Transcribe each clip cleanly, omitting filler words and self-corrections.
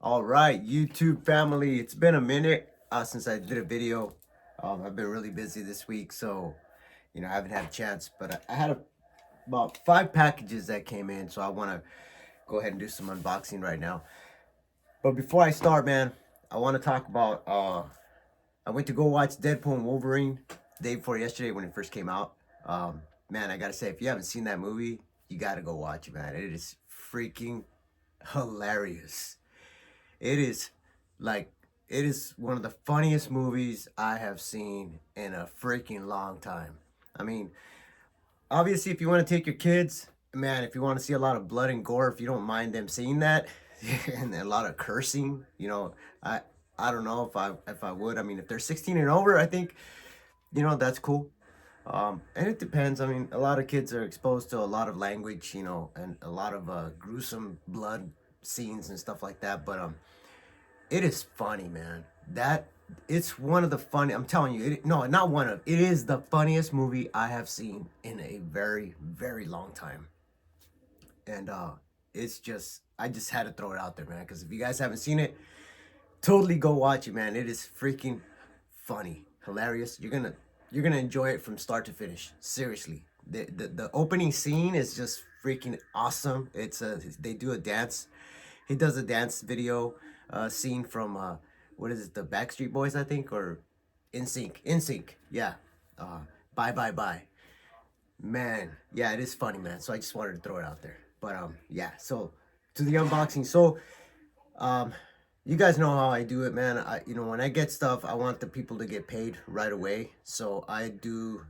All right, YouTube family, it's been a minute since I did a video. I've been really busy this week, so I haven't had a chance. But I had about 5 packages that came in, so I want to go ahead and do some unboxing right now. But before I start, man, I want to talk about. I went to go watch Deadpool and Wolverine the day before yesterday when it first came out. Man, I gotta say, if you haven't seen that movie, you gotta go watch it, man. It is freaking hilarious. It is like it is one of the funniest movies I have seen in a freaking long time. I mean, obviously if you want to take your kids, man, if you want to see a lot of blood and gore, if you don't mind them seeing that and a lot of cursing, I don't know if I would. I mean, if they're 16 and over, I think that's cool. And it depends. I mean, a lot of kids are exposed to a lot of language, and a lot of gruesome blood scenes and stuff like that. But it is funny, man. It's one of the funny. I'm telling you, no, not one of. It is the funniest movie I have seen in a very, very long time. And it's just, I just had to throw it out there, man. Because if you guys haven't seen it, totally go watch it, man. It is freaking funny, hilarious. You're gonna enjoy it from start to finish. Seriously, the opening scene is just freaking awesome. They do a dance. He does a dance video scene from what is it, the Backstreet Boys, I think, or In Sync, yeah. uh Bye Bye Bye, man. Yeah, it is funny, man, so I just wanted to throw it out there. But yeah, so to the unboxing. So um you guys know how I do it, man. When I get stuff, I want the people to get paid right away. So I do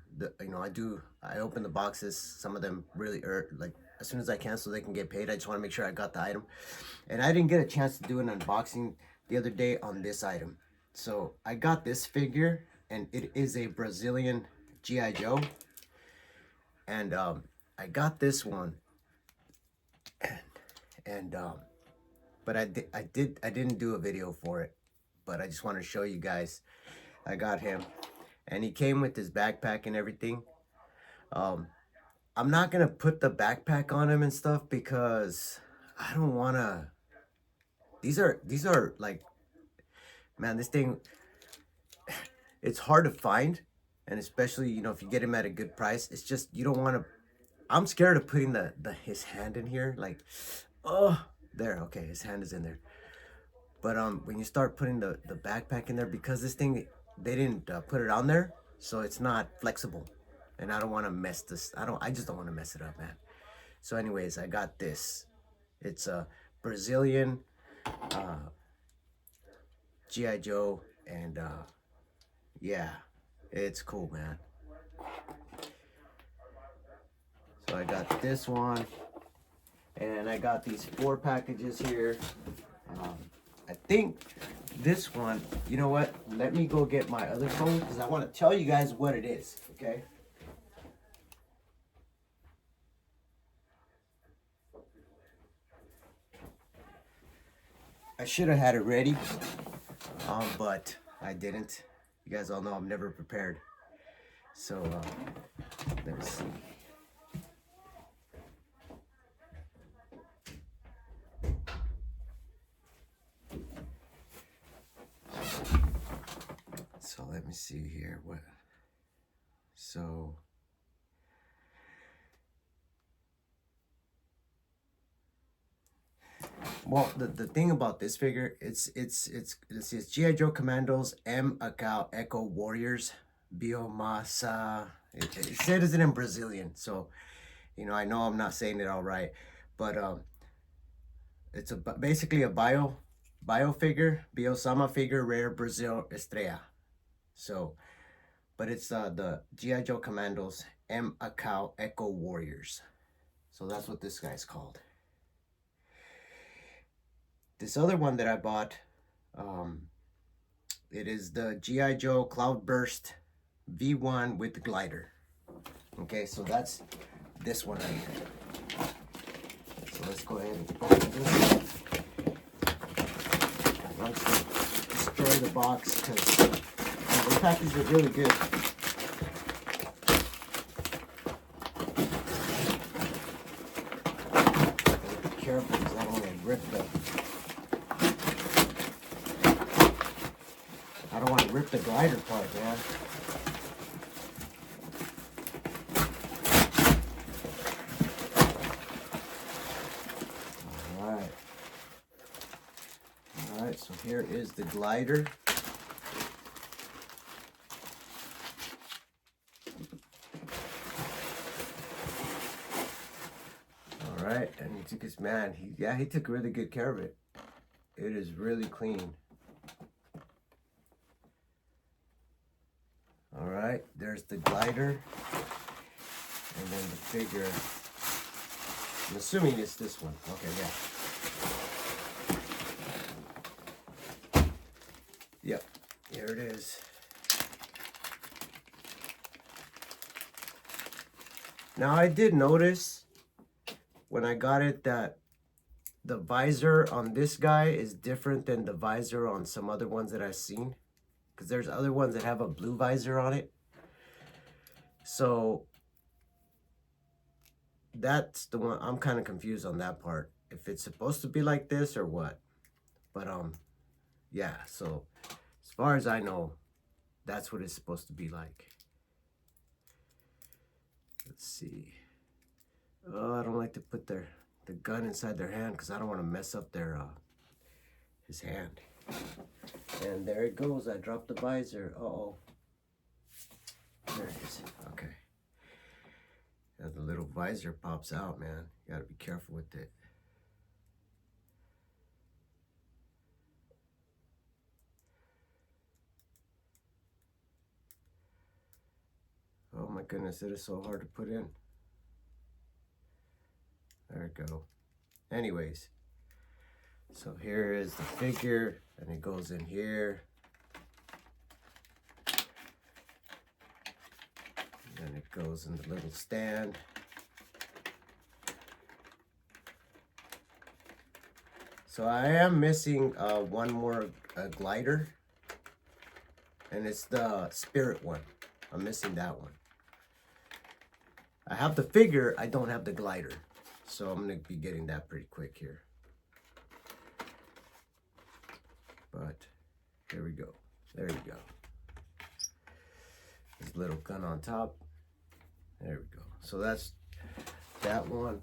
I open the boxes, some of them really like as soon as I can, so they can get paid. I just want to make sure I got the item. And I didn't get a chance to do an unboxing the other day on this item. So I got this figure, and it is a Brazilian G.I. Joe. And I got this one, and but I didn't do a video for it, but I just want to show you guys. I got him, and he came with his backpack and everything. um I'm not gonna put the backpack on him and stuff because I don't want to. These are like, man, this thing, it's hard to find, and especially if you get him at a good price, it's just you don't want to. I'm scared of putting the his hand in here, like, oh, there, okay, his hand is in there. But when you start putting the backpack in there, because this thing, they didn't put it on there, so it's not flexible, and I don't want to mess this. I just don't want to mess it up, man. So anyways, I got this. It's a Brazilian uh G.I. Joe, and yeah, it's cool, man. So I got this one, and I got these 4 packages here. I think this one, you know what? Let me go get my other phone because I want to tell you guys what it is, okay? I should have had it ready, but I didn't. You guys all know I'm never prepared. So, let me see. So let me see here. So well, the thing about this figure, it's G.I. Joe Commandos M Acau Echo Warriors Biomasa. It says it in Brazilian, so I know I'm not saying it all right, but it's basically a bio figure, Biosama figure, rare Brazil Estrella. So, but it's the G.I. Joe Commandos M Acau Echo Warriors. So that's what this guy's called. This other one that I bought, it is the G.I. Joe Cloudburst V1 with the glider. Okay, so that's this one right here. So let's go ahead and open this. I'm just going to destroy the box because the package is really good. Be careful because I don't want to rip the with the glider part, man. Alright. Alright, so here is the glider. Alright, and he took his man. He took really good care of it. It is really clean. Alright, there's the glider. And then the figure. I'm assuming it's this one. Okay, yeah. Yep, here it is. Now I did notice when I got it that the visor on this guy is different than the visor on some other ones that I've seen. Because there's other ones that have a blue visor on it. So that's the one I'm kind of confused on that part. If it's supposed to be like this or what. But yeah, so as far as I know, that's what it's supposed to be like. Let's see. Oh, I don't like to put the gun inside their hand because I don't want to mess up their his hand. And there it goes. I dropped the visor. Uh-oh. There it is. Okay. And the little visor pops out, man. You gotta be careful with it. Oh my goodness, it is so hard to put in. There we go. Anyways, so here is the figure, and it goes in here. And it goes in the little stand. So I am missing one more glider, and it's the spirit one. I'm missing that one. I have the figure, I don't have the glider. So I'm going to be getting that pretty quick here. But here we go. There you go. This little gun on top. There we go. So that's that one.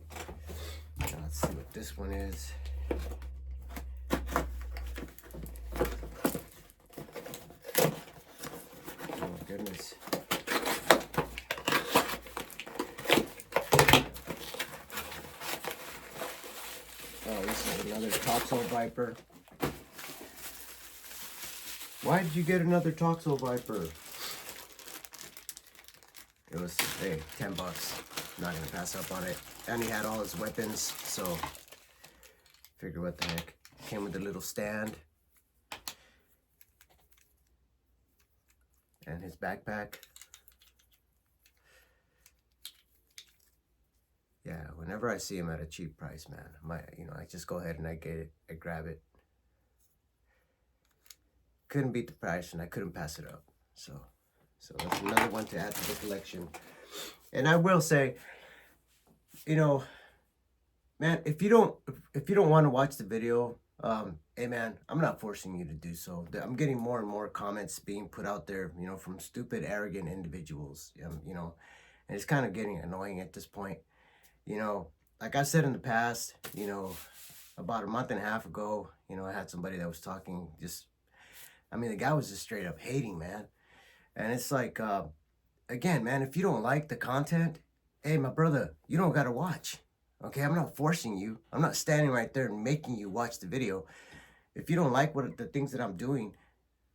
Now let's see what this one is. Oh goodness. Oh, this is another Toxo-Viper. Why did you get another Toxo-Viper? It was, hey, 10 bucks. Not gonna pass up on it. And he had all his weapons, so figure what the heck. Came with a little stand. And his backpack. Yeah, whenever I see him at a cheap price, man, I just go ahead and I get it, I grab it. Couldn't beat the price, and I couldn't pass it up. So that's another one to add to the collection. And I will say, man, if you don't want to watch the video, hey man, I'm not forcing you to do so. I'm getting more and more comments being put out there, from stupid, arrogant individuals, and it's kind of getting annoying at this point. Like I've said in the past, about a month and a half ago, I had somebody that was talking the guy was just straight up hating, man. And it's like, again, man, if you don't like the content, hey, my brother, you don't got to watch. Okay, I'm not forcing you. I'm not standing right there and making you watch the video. If you don't like the things that I'm doing,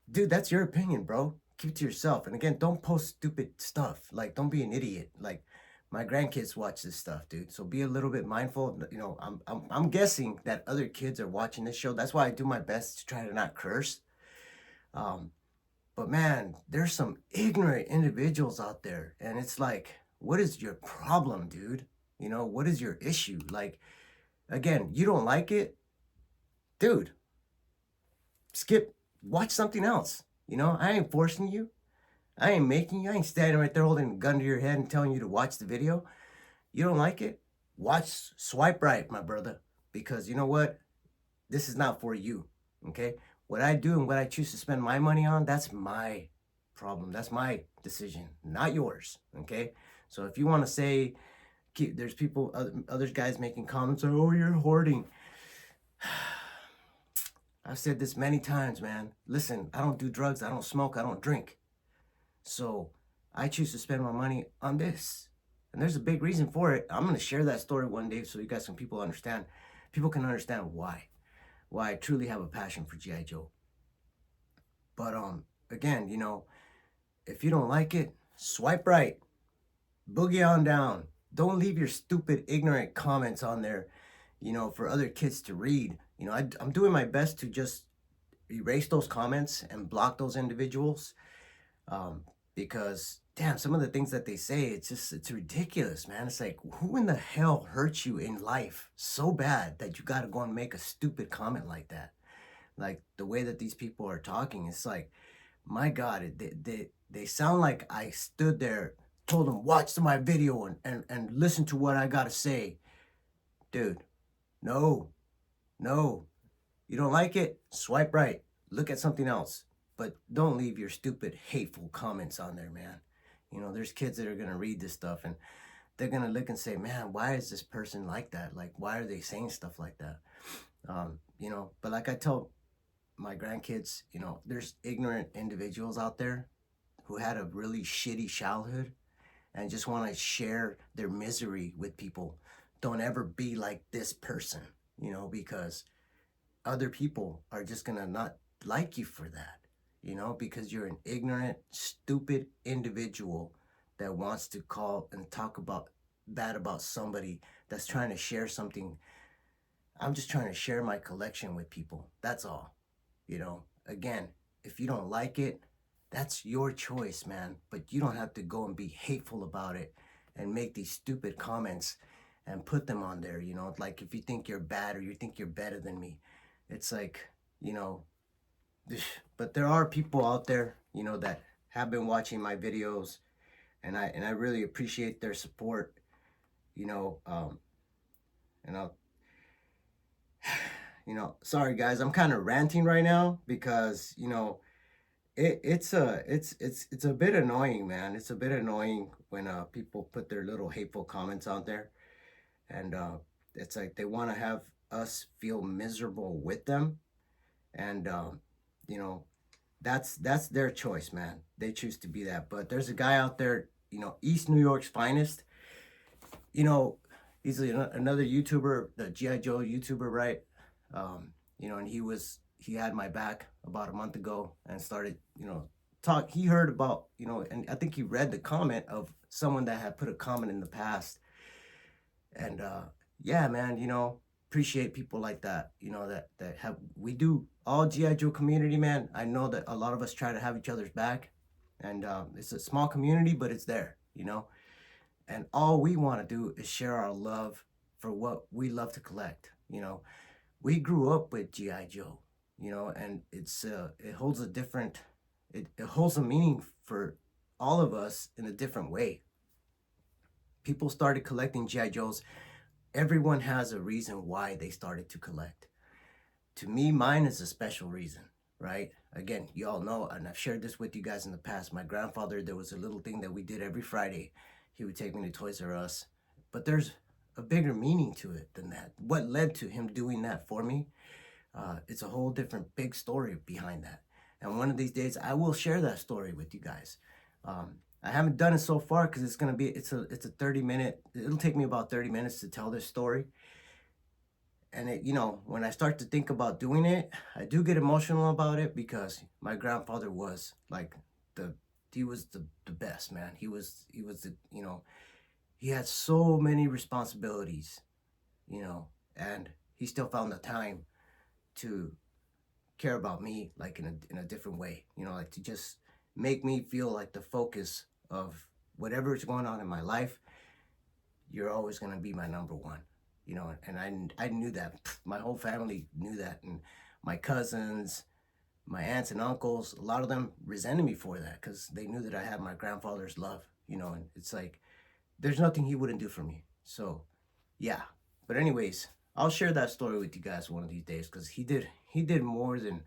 dude, that's your opinion, bro. Keep it to yourself. And again, don't post stupid stuff. Like, don't be an idiot. Like, my grandkids watch this stuff, dude. So be a little bit mindful. I'm guessing that other kids are watching this show. That's why I do my best to try to not curse. But man, there's some ignorant individuals out there, and it's like, what is your problem, dude? What is your issue? Like, again, you don't like it, dude, watch something else. I ain't forcing you. I ain't making you. I ain't standing right there holding a gun to your head and telling you to watch the video. You don't like it? Swipe right, my brother, because you know what? This is not for you, okay? What I do and what I choose to spend my money on, that's my problem. That's my decision, not yours. Okay. So if you want to say, there's people, other guys making comments, oh, you're hoarding. I've said this many times, man. Listen, I don't do drugs. I don't smoke. I don't drink. So I choose to spend my money on this. And there's a big reason for it. I'm going to share that story one day so you guys people understand. People can understand why I truly have a passion for G.I. Joe. But again, if you don't like it, swipe right. Boogie on down. Don't leave your stupid, ignorant comments on there, for other kids to read. I'm doing my best to just erase those comments and block those individuals, because damn, some of the things that they say, it's ridiculous, man. It's like, who in the hell hurts you in life so bad that you got to go and make a stupid comment like that? Like the way that these people are talking, it's like, my God, they sound like I stood there, told them, watch my video and listen to what I got to say. Dude, no, you don't like it? Swipe right. Look at something else. But don't leave your stupid, hateful comments on there, man. There's kids that are going to read this stuff and they're going to look and say, man, why is this person like that? Like, why are they saying stuff like that? But like I tell my grandkids, there's ignorant individuals out there who had a really shitty childhood and just want to share their misery with people. Don't ever be like this person, because other people are just going to not like you for that, because you're an ignorant, stupid individual that wants to call and talk about bad about somebody that's trying to share something. I'm just trying to share my collection with people. That's all. Again, if you don't like it, that's your choice, man. But you don't have to go and be hateful about it and make these stupid comments and put them on there, like if you think you're bad or you think you're better than me. It's like, but there are people out there, that have been watching my videos, and I really appreciate their support, and I'll, sorry guys, I'm kind of ranting right now because, it's a bit annoying, man. It's a bit annoying when people put their little hateful comments out there, and it's like they want to have us feel miserable with them, and that's their choice, man. They choose to be that. But there's a guy out there, East New York's finest. He's another YouTuber, the G.I. Joe YouTuber, right? And he had my back about a month ago and started, talk. He heard about, and I think he read the comment of someone that had put a comment in the past. And yeah, man, appreciate people like that, that have, we do, all G.I. Joe community, man. I know that a lot of us try to have each other's back, and it's a small community, but it's there, and all we want to do is share our love for what we love to collect. We grew up with G.I. Joe, and it holds a different, it holds a meaning for all of us in a different way. People started collecting G.I. Joes. Everyone has a reason why they started to collect. To me, mine is a special reason, right? Again, you all know, and I've shared this with you guys in the past. My grandfather, there was a little thing that we did every Friday. He would take me to Toys R Us. But there's a bigger meaning to it than that. What led to him doing that for me? It's a whole different big story behind that. And one of these days, I will share that story with you guys. I haven't done it so far because it's a 30-minute, it'll take me about 30 minutes to tell this story. And when I start to think about doing it, I do get emotional about it because my grandfather was like he was the best, man. He was the, he had so many responsibilities, and he still found the time to care about me, like in a different way, like to just make me feel like the focus of whatever is going on in my life. You're always going to be my number one, and I knew that. My whole family knew that, and my cousins, my aunts and uncles, a lot of them resented me for that because they knew that I had my grandfather's love, and it's like there's nothing he wouldn't do for me. So yeah, but anyways, I'll share that story with you guys one of these days because he did more than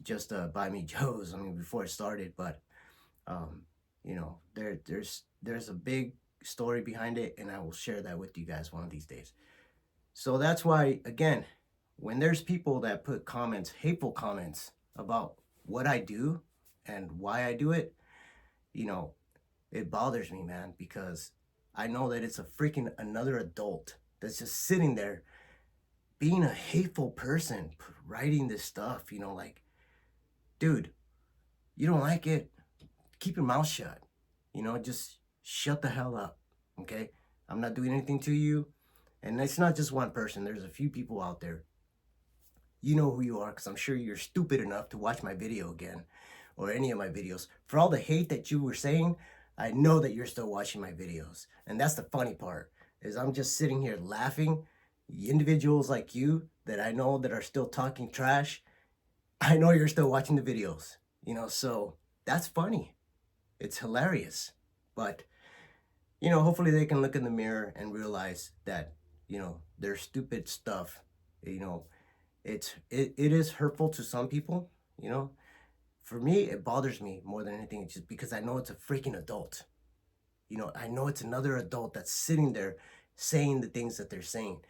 just buy me Joes. I mean, before it started, but you know, there's a big story behind it, and I will share that with you guys one of these days. So that's why, again, when there's people that put comments, hateful comments about what I do and why I do it, you know, it bothers me, man, because I know that it's a freaking another adult that's just sitting there being a hateful person, writing this stuff, you know, like, dude, you don't like it, keep your mouth shut, you know, just shut the hell up, okay? I'm not doing anything to you. And it's not just one person, there's a few people out there. You know who you are, because I'm sure you're stupid enough to watch my video again, or any of my videos. For all the hate that you were saying, I know that you're still watching my videos. And that's the funny part, is I'm just sitting here laughing. Individuals like you that I know that are still talking trash, I know you're still watching the videos, you know, so that's funny. It's hilarious. But, you know, hopefully they can look in the mirror and realize that, you know, their stupid stuff, you know, it is hurtful to some people, you know. For me, it bothers me more than anything, just because I know it's a freaking adult. You know, I know it's another adult that's sitting there saying the things that they're saying.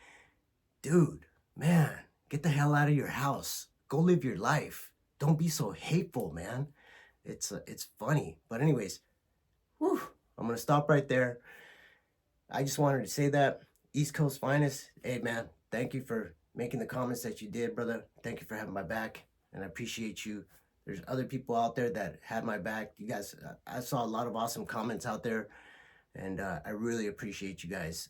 Dude, man, get the hell out of your house. Go live your life. Don't be so hateful, man. It's funny. But anyways, whew, I'm going to stop right there. I just wanted to say that. East Coast Finest. Hey, man, thank you for making the comments that you did, brother. Thank you for having my back, and I appreciate you. There's other people out there that had my back. You guys, I saw a lot of awesome comments out there, and I really appreciate you guys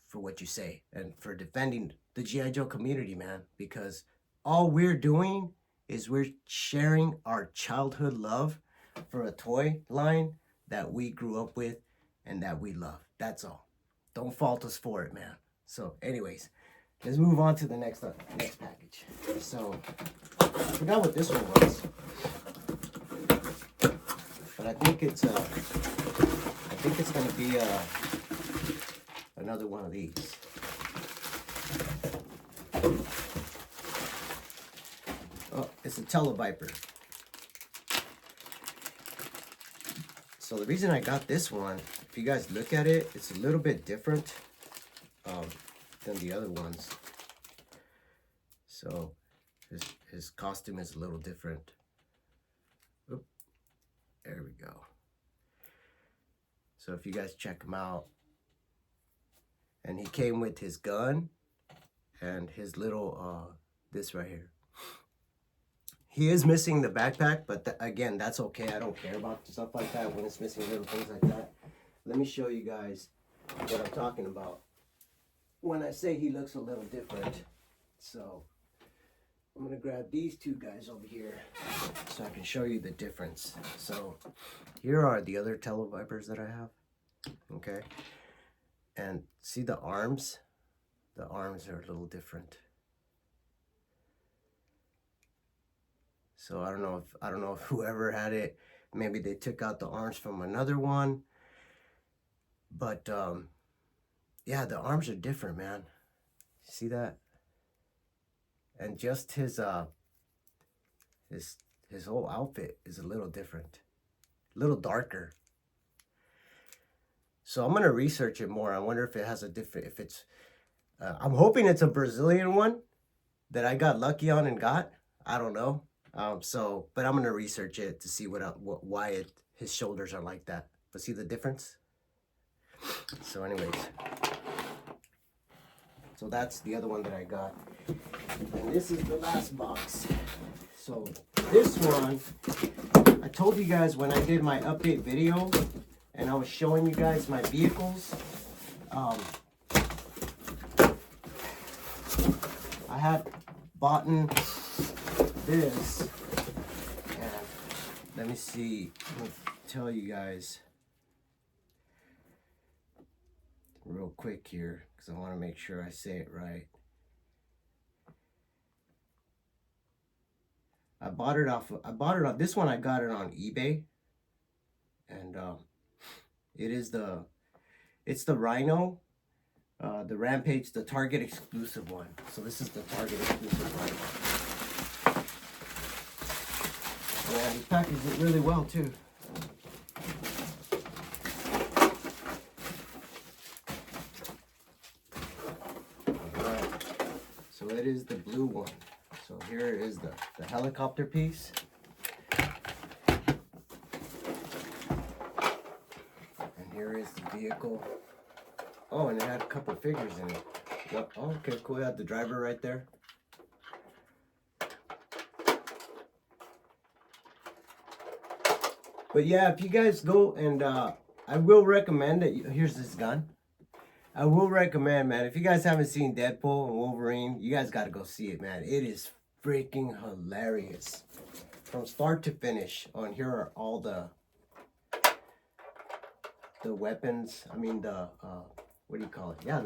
for what you say and for defending the G.I. Joe community, man, because all we're doing is we're sharing our childhood love for a toy line that we grew up with and that we love. That's all. Don't fault us for it, man. So anyways, let's move on to the next package. So I forgot what this one was, but I think it's gonna be another one of these. Oh, it's a Toxo-Viper. So the reason I got this one, if you guys look at it, it's a little bit different than the other ones. So his costume is a little different. Oop, there we go. So if you guys check him out, and he came with his gun and his little this right here. He is missing the backpack, but again, that's okay. I don't care about stuff like that when it's missing little things like that. Let me show you guys what I'm talking about when I say he looks a little different. So I'm gonna grab these two guys over here so I can show you the difference. So here are the other Toxo-Vipers that I have, okay? And see the arms? The arms are a little different. So I don't know if whoever had it, maybe they took out the arms from another one. But yeah, the arms are different, man. See that? And just his whole outfit is a little different, a little darker. So I'm gonna research it more. I wonder if it has a different, if it's I'm hoping it's a Brazilian one that I got lucky on and got. I don't know. But I'm gonna research it to see why his shoulders are like that. But see the difference? So anyways, so that's the other one that I got. And this is the last box. So this one, I told you guys when I did my update video and I was showing you guys my vehicles, I had bought this, and let me see, let me tell you guys real quick here because I want to make sure I say it right. I bought it off, this one I got it on eBay, and it's the Rhino, the Rampage, the Target exclusive one. So this is the Target exclusive Rhino. man. He packaged it really well too. Alright, so it is the blue one. So here is the helicopter piece. And here is the vehicle. Oh, and it had a couple figures in it. Yep. Oh, okay, cool. It had the driver right there. But yeah, if you guys go and I will recommend it. Here's this gun. I will recommend, man, if you guys haven't seen Deadpool and Wolverine, you guys got to go see it, man. It is freaking hilarious. From start to finish. Oh, and here are all the weapons. I mean, the, what do you call it? Yeah,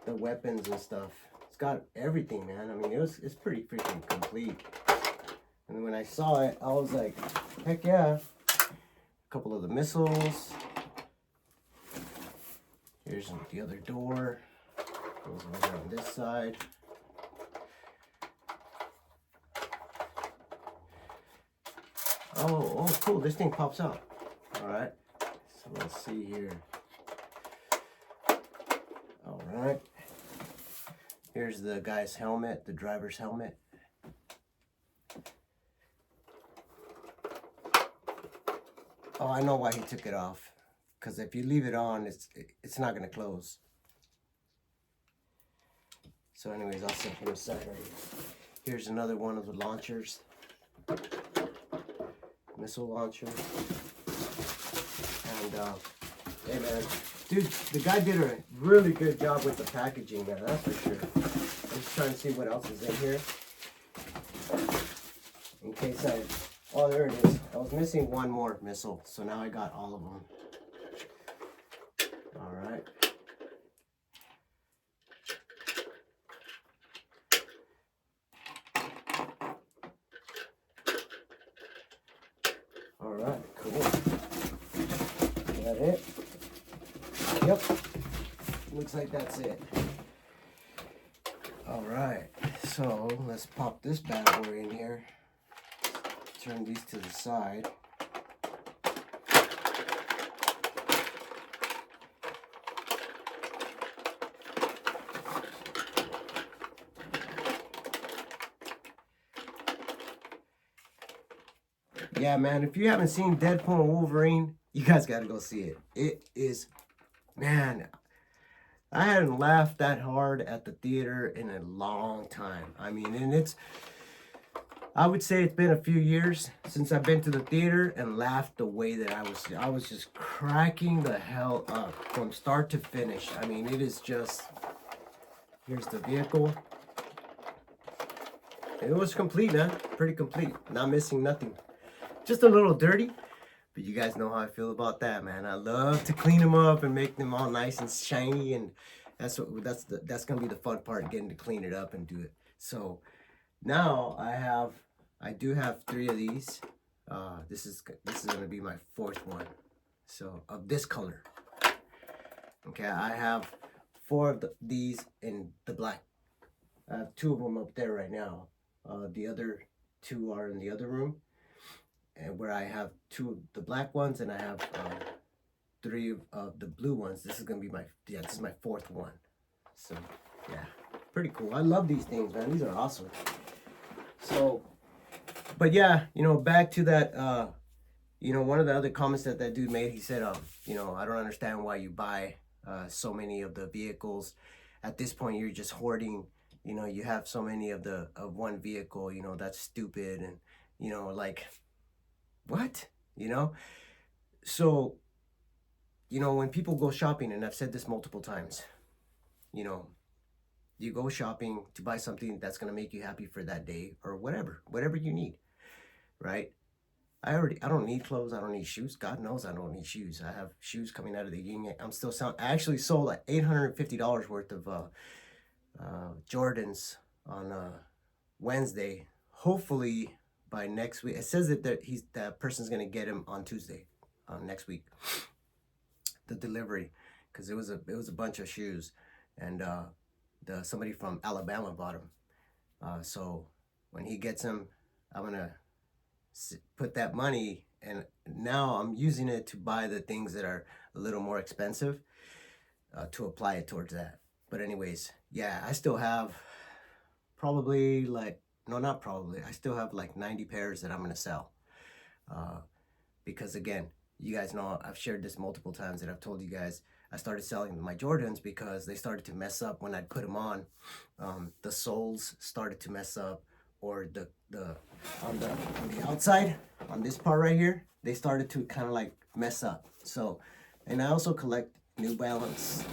the weapons and stuff. It's got everything, man. I mean, it's pretty freaking complete. And when I saw it, I was like, heck yeah. A couple of the missiles. Here's the other door. Goes over on this side. Oh, cool. This thing pops out. Alright. So let's see here. Alright. Here's the guy's helmet, the driver's helmet. Oh, I know why he took it off. Because if you leave it on, it's not going to close. So anyways, I'll set him aside right here. Here's another one of the launchers. Missile launcher. And, hey man, dude, the guy did a really good job with the packaging, man, that's for sure. I'm just trying to see what else is in here. In case oh, there it is. I was missing one more missile, so now I got all of them. Alright. Alright, cool. Is that it? Yep. Looks like that's it. Alright, so let's pop this bad boy in here. Turn these to the side. Yeah, man, if you haven't seen Deadpool and Wolverine, you guys got to go see it. It is, man, I hadn't laughed that hard at the theater in a long time. I mean, and I would say it's been a few years since I've been to the theater and laughed the way that I was just cracking the hell up from start to finish. I mean, it is just, here's the vehicle. It was complete, man. Pretty complete. Not missing nothing. Just a little dirty, but you guys know how I feel about that, man. I love to clean them up and make them all nice and shiny, and that's gonna be the fun part, getting to clean it up and do it. So now I do have 3 of these. This is gonna be my 4th one. So of this color. Okay, I have 4 of these in the black. I have 2 of them up there right now. The other 2 are in the other room. And where I have 2 of the black ones and I have 3 of the blue ones. This is gonna be this is my 4th one. So yeah, pretty cool. I love these things, man. These are awesome. So, but yeah, you know, back to that. You know, one of the other comments that dude made, he said, you know, I don't understand why you buy so many of the vehicles. At this point, you're just hoarding. You know, you have so many of one vehicle. You know, that's stupid, and you know, like. What? You know? So, you know, when people go shopping, and I've said this multiple times, you know, you go shopping to buy something that's going to make you happy for that day or whatever you need, right? I don't need clothes. I don't need shoes. God knows I don't need shoes. I have shoes coming out of the union. I'm still selling. I actually sold like $850 worth of Jordans on Wednesday. Hopefully by next week. It says that person's gonna get him on Tuesday, next week. The delivery, because it was a bunch of shoes, and somebody from Alabama bought them. So when he gets them, I'm gonna put that money, and now I'm using it to buy the things that are a little more expensive, to apply it towards that. But anyways, yeah, I still have probably like, no, not probably, I still have like 90 pairs that I'm gonna sell. Uh, because again, you guys know I've shared this multiple times, that I've told you guys I started selling my Jordans because they started to mess up when I'd put them on. The soles started to mess up, or the on the outside, on this part right here, they started to kind of like mess up. So, and I also collect New Balance,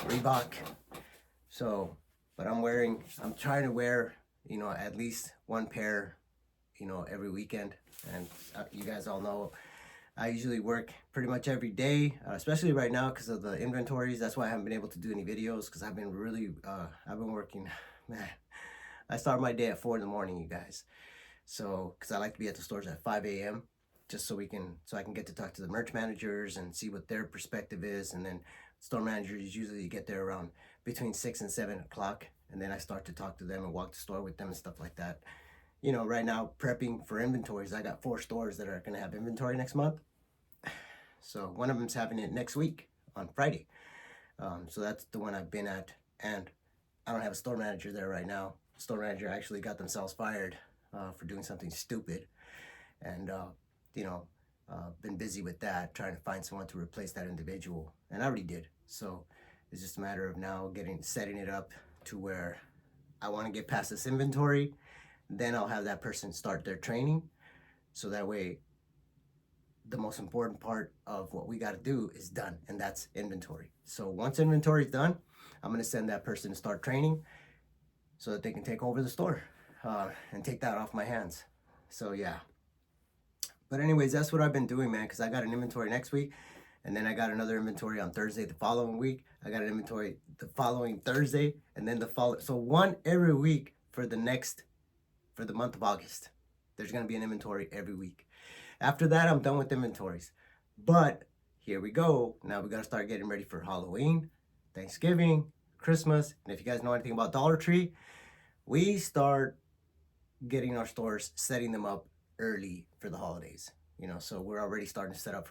Reebok. So, but I'm trying to wear, at least one pair, every weekend. And you guys all know I usually work pretty much every day, especially right now because of the inventories. That's why I haven't been able to do any videos, because I've been working, man. I start my day at 4 in the morning, you guys. So, because I like to be at the stores at 5 a.m. just so I can get to talk to the merch managers and see what their perspective is. And then store managers usually get there around between 6 and 7 o'clock. And then I start to talk to them and walk the store with them and stuff like that. Right now, prepping for inventories, I got 4 stores that are going to have inventory next month. So one of them's having it next week on Friday. So that's the one I've been at. And I don't have a store manager there right now. Store manager actually got themselves fired for doing something stupid. And, been busy with that, trying to find someone to replace that individual. And I already did. So it's just a matter of now setting it up to where I want to get past this inventory. Then I'll have that person start their training. So that way, the most important part of what we got to do is done, and that's inventory. So once inventory is done, I'm going to send that person to start training so that they can take over the store and take that off my hands. So yeah. But anyways, that's what I've been doing, man, because I got an inventory next week, and then I got another inventory on Thursday the following week. I got an inventory the following Thursday, and then so one every week for the month of August. There's going to be an inventory every week. After that, I'm done with inventories. But here we go. Now we got to start getting ready for Halloween, Thanksgiving, Christmas. And if you guys know anything about Dollar Tree, we start getting our stores, setting them up early for the holidays. So we're already starting to set up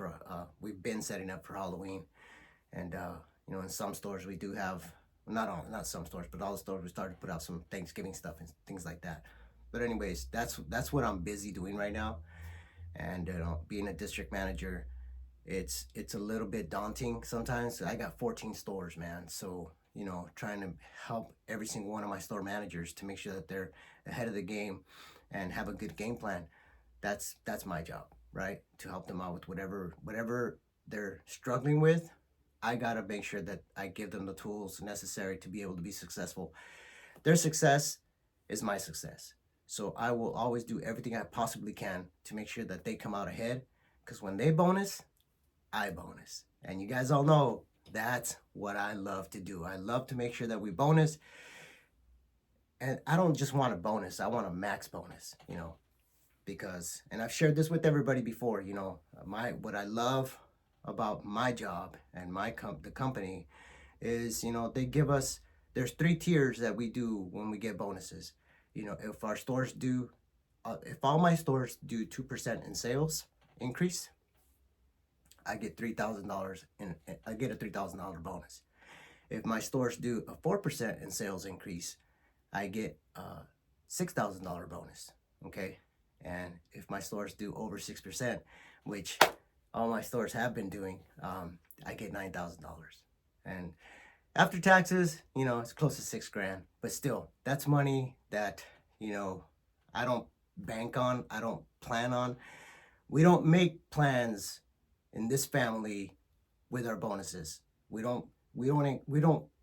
we've been setting up for Halloween. And, in some stores we do have, not some stores, but all the stores, we started to put out some Thanksgiving stuff and things like that. But anyways, that's what I'm busy doing right now. And being a district manager, it's a little bit daunting sometimes. I got 14 stores, man. So trying to help every single one of my store managers to make sure that they're ahead of the game and have a good game plan. That's my job, right? To help them out with whatever they're struggling with. I gotta make sure that I give them the tools necessary to be able to be successful. Their success is my success. So I will always do everything I possibly can to make sure that they come out ahead. Because when they bonus, I bonus. And you guys all know that's what I love to do. I love to make sure that we bonus. And I don't just want a bonus. I want a max bonus, because, and I've shared this with everybody before, what I love about my job and the company is, they give us, there's 3 tiers that we do when we get bonuses. If our stores do, if all my stores do 2% in sales increase, I get $3,000 I get a $3,000 bonus. If my stores do a 4% in sales increase, I get a $6,000 bonus. Okay. And if my stores do over 6%, which all my stores have been doing, I get $9,000. And after taxes, it's close to $6,000, but still, that's money that, I don't bank on, I don't plan on. We don't make plans in this family with our bonuses. We don't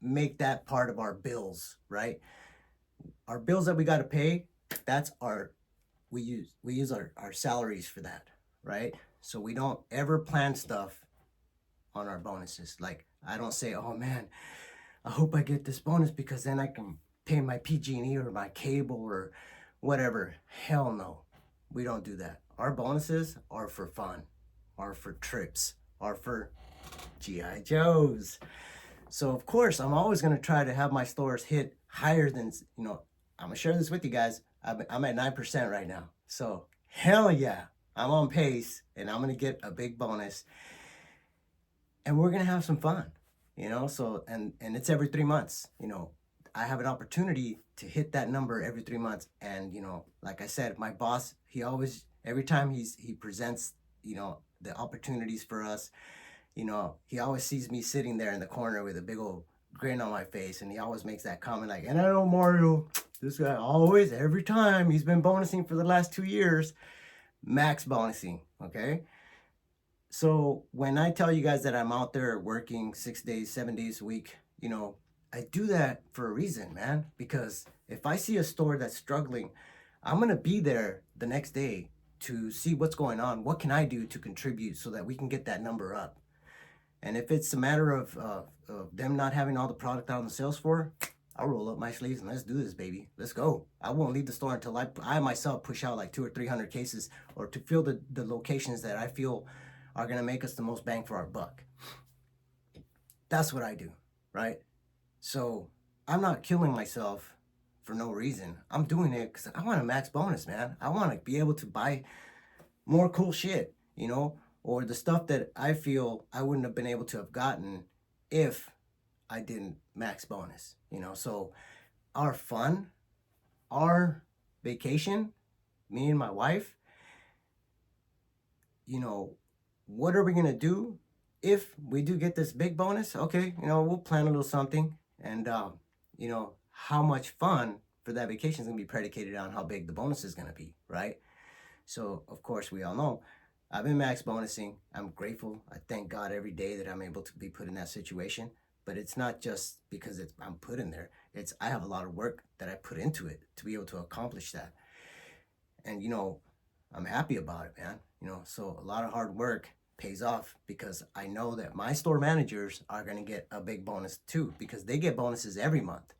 make that part of our bills, right? Our bills that we got to pay, we use our salaries for that, right? So we don't ever plan stuff on our bonuses. Like, I don't say, oh man, I hope I get this bonus because then I can pay my PG&E or my cable or whatever. Hell no. We don't do that. Our bonuses are for fun, are for trips, are for G.I.Joes. So of course, I'm always going to try to have my stores hit higher than, I'm gonna share this with you guys. I'm at 9% right now. So hell yeah, I'm on pace, and I'm gonna get a big bonus, and we're gonna have some fun, you know. So and it's every 3 months, you know. I have an opportunity to hit that number every 3 months, and you know, like I said, my boss, he always, every time he presents, you know, the opportunities for us, you know, he always sees me sitting there in the corner with a big old grin on my face, and he always makes that comment like, and I know Mario, this guy always, every time he's been bonusing for the last 2 years, max bonusing, okay? So when I tell you guys that I'm out there working 6 days, 7 days a week, you know, I do that for a reason, man. Because if I see a store that's struggling, I'm gonna be there the next day to see what's going on. What can I do to contribute so that we can get that number up? And if it's a matter of them not having all the product out on the sales floor, I'll roll up my sleeves and let's do this, baby. Let's go. I won't leave the store until I myself push out like 200 or 300 cases, or to fill the locations that I feel are going to make us the most bang for our buck. That's what I do, right? So I'm not killing myself for no reason. I'm doing it because I want a max bonus, man. I want to be able to buy more cool shit, you know, or the stuff that I feel I wouldn't have been able to have gotten if I didn't max bonus, you know. So our fun, our vacation, me and my wife, you know, what are we going to do if we do get this big bonus? Okay, you know, we'll plan a little something, and you know, how much fun for that vacation is going to be predicated on how big the bonus is going to be, right? So of course, we all know I've been max bonusing. I'm grateful. I thank God every day that I'm able to be put in that situation. But it's not just because I'm put in there. It's I have a lot of work that I put into it to be able to accomplish that. And you know, I'm happy about it, man. You know, so a lot of hard work pays off because I know that my store managers are going to get a big bonus too, because they get bonuses every month.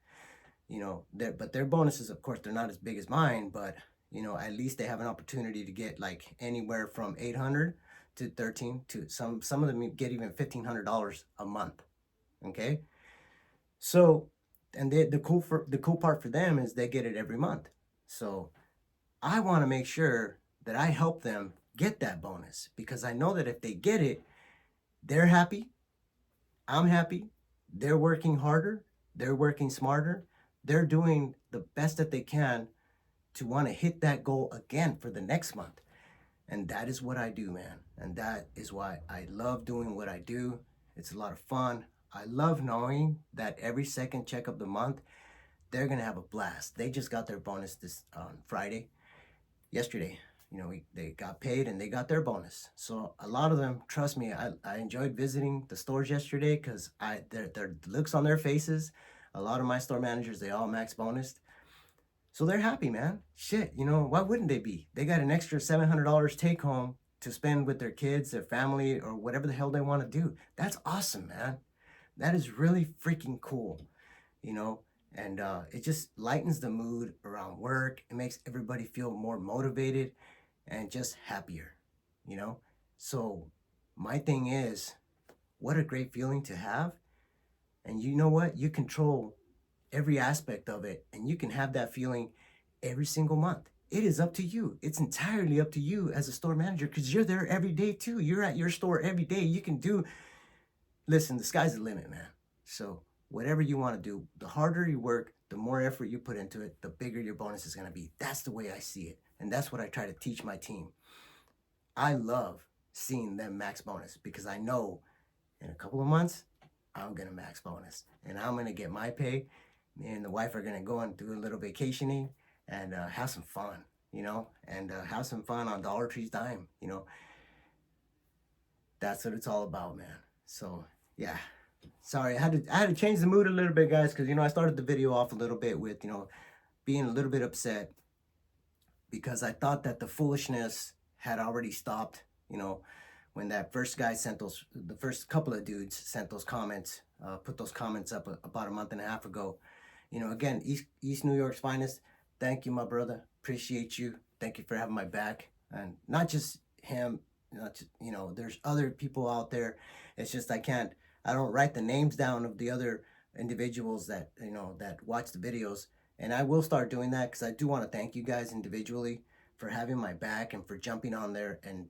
You know, but their bonuses, of course, they're not as big as mine, but you know, at least they have an opportunity to get like anywhere from 800 to 13 to some of them get even $1,500 a month. Okay, so and the cool part for them is they get it every month. So I want to make sure that I help them get that bonus, because I know that if they get it, they're happy, I'm happy, they're working harder, they're working smarter, they're doing the best that they can to want to hit that goal again for the next month. And that is what I do, man. And that is why I love doing what I do. It's a lot of fun. I love knowing that every second check of the month, they're going to have a blast. They just got their bonus this Friday, yesterday. You know, they got paid and they got their bonus. So a lot of them, trust me, I enjoyed visiting the stores yesterday because their looks on their faces. A lot of my store managers, they all max bonused. So they're happy, man. Shit, you know, why wouldn't they be? They got an extra $700 take home to spend with their kids, their family, or whatever the hell they want to do. That's awesome, man. That is really freaking cool, you know? And it just lightens the mood around work. It makes everybody feel more motivated and just happier, you know? So my thing is, what a great feeling to have. And you know what? You control every aspect of it, and you can have that feeling every single month. It is up to you. It's entirely up to you as a store manager, because you're there every day too. You're at your store every day. You can do, listen, the sky's the limit, man. So whatever you want to do, the harder you work, the more effort you put into it, the bigger your bonus is going to be. That's the way I see it. And that's what I try to teach my team. I love seeing them max bonus because I know in a couple of months, I'm going to max bonus and I'm going to get my pay. Me and the wife are going to go and do a little vacationing and have some fun, you know, and have some fun on Dollar Tree's dime, you know. That's what it's all about, man. So, yeah. Sorry, I had to change the mood a little bit, guys, because, you know, I started the video off a little bit with, you know, being a little bit upset because I thought that the foolishness had already stopped, you know, when that first guy sent those, the first couple of dudes sent those comments, put those comments up about a month and a half ago. You know, again, East New York's finest. Thank you, my brother. Appreciate you. Thank you for having my back. And not just him, not just, you know, there's other people out there. It's just I don't write the names down of the other individuals that, you know, that watch the videos. And I will start doing that because I do want to thank you guys individually for having my back and for jumping on there and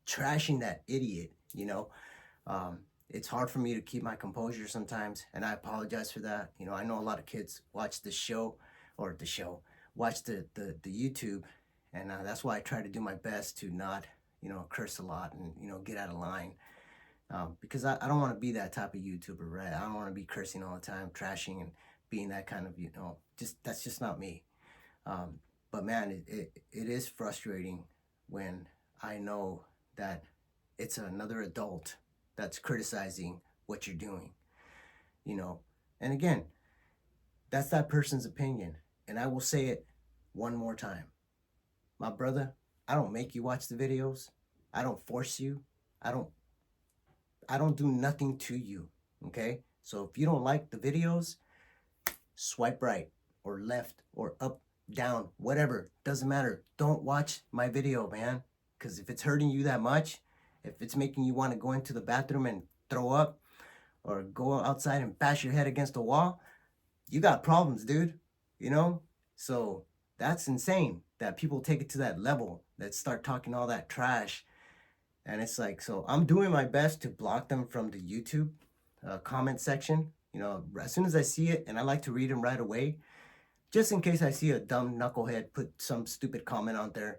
trashing that idiot, you know. It's hard for me to keep my composure sometimes, and I apologize for that. You know, I know a lot of kids watch the show, watch the YouTube, and that's why I try to do my best to not, you know, curse a lot and, you know, get out of line. Because I don't want to be that type of YouTuber, right? I don't want to be cursing all the time, trashing, and being that kind of, you know, that's just not me. Um, but man, it is frustrating when I know that it's another adult that's criticizing what you're doing, you know. And again, that's that person's opinion. And I will say it one more time. My brother, I don't make you watch the videos. I don't force you. I don't I don't do nothing to you. Okay? So if you don't like the videos, swipe right or left or up, down, whatever. Doesn't matter. Don't watch my video, man. Because if it's hurting you that much, if it's making you want to go into the bathroom and throw up or go outside and bash your head against the wall, you got problems, dude. You know? So that's insane that people take it to that level, that start talking all that trash. And it's like, so I'm doing my best to block them from the YouTube comment section. You know, as soon as I see it, and I like to read them right away, just in case I see a dumb knucklehead put some stupid comment out there,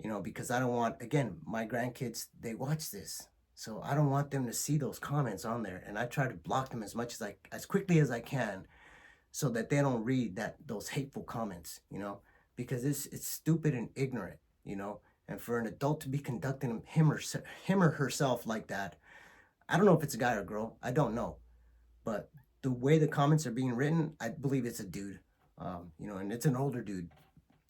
you know, because I don't want, again, my grandkids, they watch this. So I don't want them to see those comments on there. And I try to block them as quickly as I can so that they don't read those hateful comments, you know, because it's stupid and ignorant, you know. And for an adult to be conducting him or herself like that, I don't know if it's a guy or a girl, I don't know, but the way the comments are being written, I believe it's a dude, you know, and it's an older dude.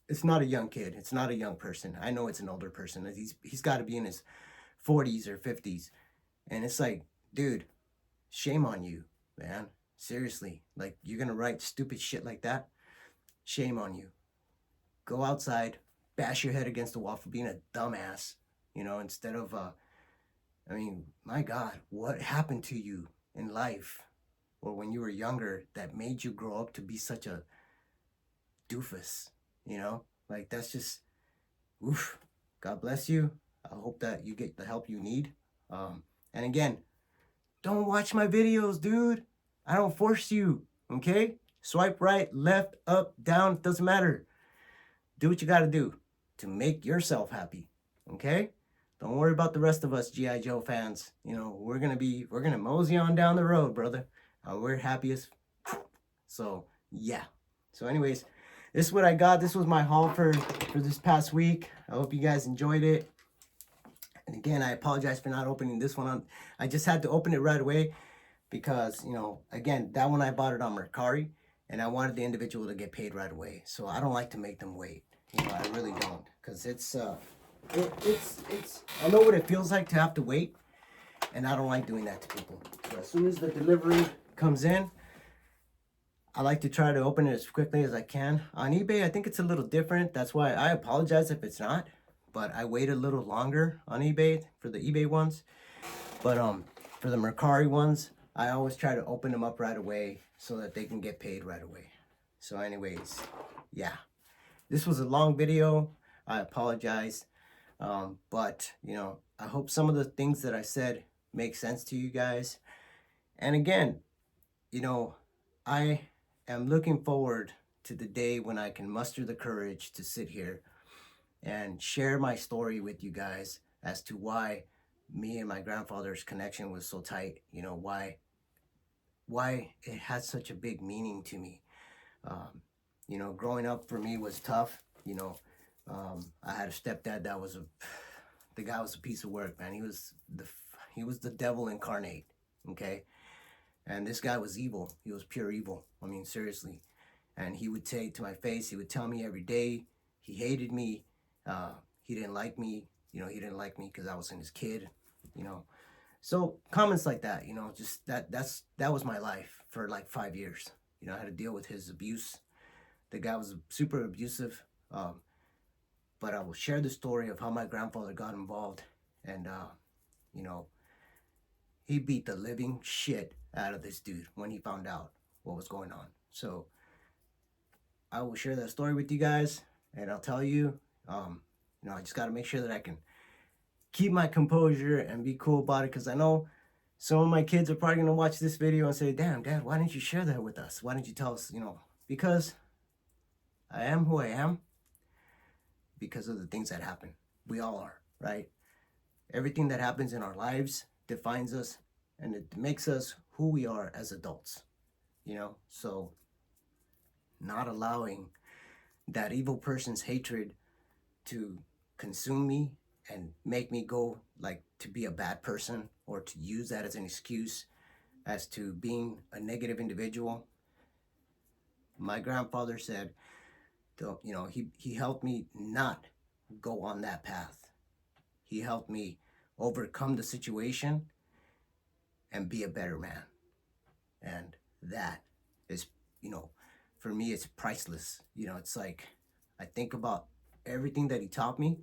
It's not a young kid. It's not a young person. I know it's an older person. He's got to be in his 40s or 50s, and it's like, dude, shame on you, man. Seriously, like you're gonna write stupid shit like that? Shame on you. Go outside, bash your head against the wall for being a dumbass, you know, instead of I mean, my God, what happened to you in life or when you were younger that made you grow up to be such a doofus, you know? Like, that's just, oof. God bless you. I hope that you get the help you need. And again, don't watch my videos, dude. I don't force you, okay? Swipe right, left, up, down, doesn't matter. Do what you gotta do to make yourself happy, okay? Don't worry about the rest of us G.I. Joe fans. You know, we're gonna mosey on down the road, brother. We're happy as, so yeah. So anyways, this is what I got. This was my haul for this past week. I hope you guys enjoyed it. And again, I apologize for not opening this one on. I just had to open it right away because, you know, again, that one I bought it on Mercari, and I wanted the individual to get paid right away. So I don't like to make them wait. You know, I really don't, because it's I know what it feels like to have to wait, and I don't like doing that to people. So as soon as the delivery comes in, I like to try to open it as quickly as I can. On eBay, I think it's a little different. That's why I apologize if it's not, but I wait a little longer on eBay for the eBay ones. But for the Mercari ones, I always try to open them up right away so that they can get paid right away. So anyways, yeah. This was a long video. I apologize. But, you know, I hope some of the things that I said make sense to you guys. And again, you know, I am looking forward to the day when I can muster the courage to sit here and share my story with you guys as to why me and my grandfather's connection was so tight, you know, why it had such a big meaning to me. You know, growing up for me was tough. You know, I had a stepdad that was the guy was a piece of work, man. He was the devil incarnate, okay? And this guy was evil. He was pure evil. I mean, seriously. And he would say to my face, he would tell me every day he hated me. He didn't like me. You know, he didn't like me because I wasn't his kid, you know. So comments like that, you know, just that was my life for like 5 years. You know, I had to deal with his abuse. The guy was super abusive. But I will share the story of how my grandfather got involved. And, you know, he beat the living shit out of this dude when he found out what was going on. So I will share that story with you guys, and I'll tell you, I just got to make sure that I can keep my composure and be cool about it, because I know some of my kids are probably going to watch this video and say, damn, Dad, why didn't you share that with us? Why didn't you tell us, because I am who I am because of the things that happen. We all are, right? Everything that happens in our lives defines us, and it makes us who we are as adults, So not allowing that evil person's hatred to consume me and make me go like to be a bad person, or to use that as an excuse as to being a negative individual. My grandfather said, he helped me not go on that path. He helped me overcome the situation and be a better man. And that is, for me, it's priceless. It's like I think about everything that he taught me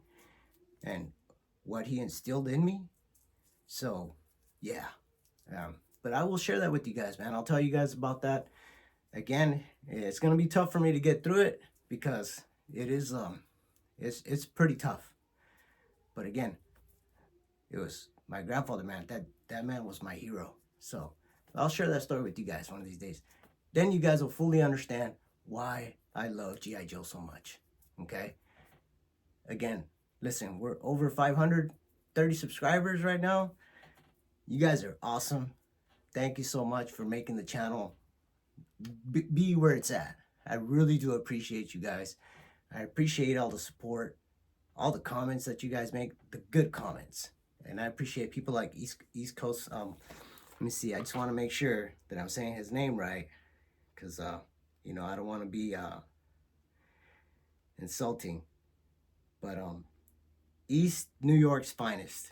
and what he instilled in me. So, yeah. But I will share that with you guys, man. I'll tell you guys about that. Again, it's gonna be tough for me to get through it, because it is it's pretty tough. But again, it was my grandfather, man. That man was my hero. So I'll share that story with you guys one of these days. Then you guys will fully understand why I love G.I.Joe so much. Okay? Again, listen, we're over 530 subscribers right now. You guys are awesome. Thank you so much for making the channel be where it's at. I really do appreciate you guys. I appreciate all the support, all the comments that you guys make, the good comments. And I appreciate people like East Coast. Let me see. I just want to make sure that I'm saying his name right, because I don't want to be insulting. But East New York's finest,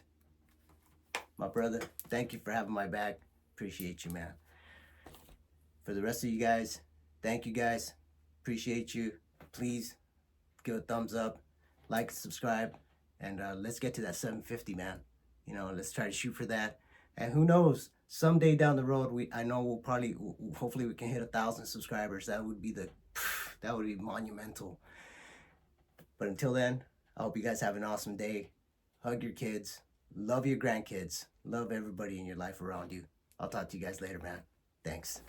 my brother. Thank you for having my back. Appreciate you, man. For the rest of you guys, thank you guys. Appreciate you. Please give a thumbs up, like, subscribe, and let's get to that 750, man. Let's try to shoot for that. And who knows, someday down the road, I know we'll probably, hopefully we can hit 1,000 subscribers. That would be monumental. But until then, I hope you guys have an awesome day. Hug your kids, love your grandkids, love everybody in your life around you. I'll talk to you guys later, man. Thanks.